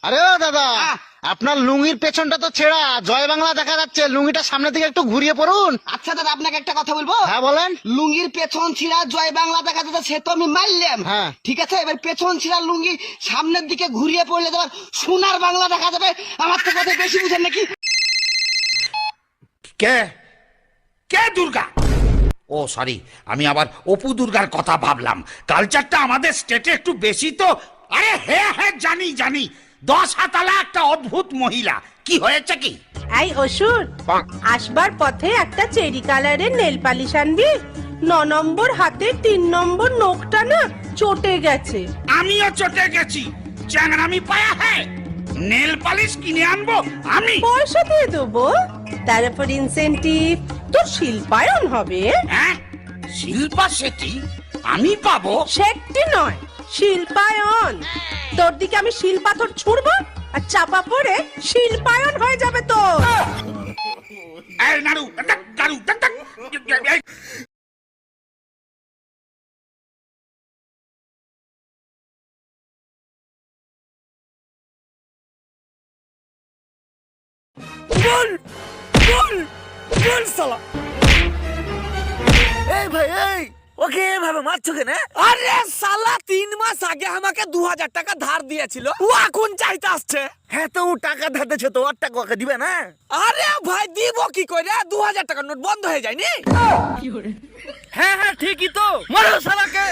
আরে ও দাদা, আপনার লুঙ্গির পেছনটা তো ছেঁড়া, জয় বাংলা দেখা যাচ্ছে, লুঙ্গিটা সামনের দিকে একটু ঘুরিয়ে পড়ুন। আচ্ছা দাদা, আপনাকে একটা কথা বলবো। হ্যাঁ বলেন। লুঙ্গির পেছন ছিঁড়া জয় বাংলা দেখা যাচ্ছে, সে তো আমি মারলাম। হ্যাঁ। ঠিক আছে, এবার পেছন ছিঁড়া লুঙ্গি সামনের দিকে ঘুরিয়ে পড়লে তোমার সোনার বাংলা দেখা যাবে। আমার তো কথা বেশি বুঝেন নাকি? কে কে দুর্গা? ও সরি, আমি আবার অপু দুর্গার কথা ভাবলাম। কালচারটা আমাদের স্টেটে একটু বেশি তো। আরে হ্যাঁ হ্যাঁ, জানি জানি, 10 হাতালা একটা অদ্ভুত মহিলা। কি হয়েছে কি? এই অসুর, আসবার পথে একটা চেরি কালারের নেল পালিশ আনবি। 9 নম্বর হাতে 3 নম্বর নখটা না চটে গেছে। আমিও চটে গেছি, চ্যাংরামি পায়া হ্যাঁ। নেল পালিশ কিনে আনবো আমি? পয়সা দিয়ে দেবো, তার উপর ইনসেনটিভ, তোর শিল্পায়ন হবে। হ্যাঁ, শিল্পা শেঠি আমি পাবো? সেটি নয়, শিল্পায়ন। তোর দিকে আমি শিল পাথর ছুড়বো আর চাপা পড়ে শিল্পায়ন হয়ে যাবে তো। এই নাড়ু, টাক, নাড়ু, টাক, টাক। এই, বল বল বল শালা। এই ভাই, এই ওকে এভাবে মারছো কেন? আরে শালা 3 মাস আগে আমাকে 2000 টাকা ধার দিয়েছিল, ও এখন চাইতে আসছে। হ্যাঁ তো ও টাকা ধার দিয়েছে তো ওর টাকা ওকে দিবে না? আরে ভাই দিব কি করে, 2000 টাকার নোট বন্ধ হয়ে যায়নি? হ্যাঁ হ্যাঁ ঠিকই তো, মারো শালাকে।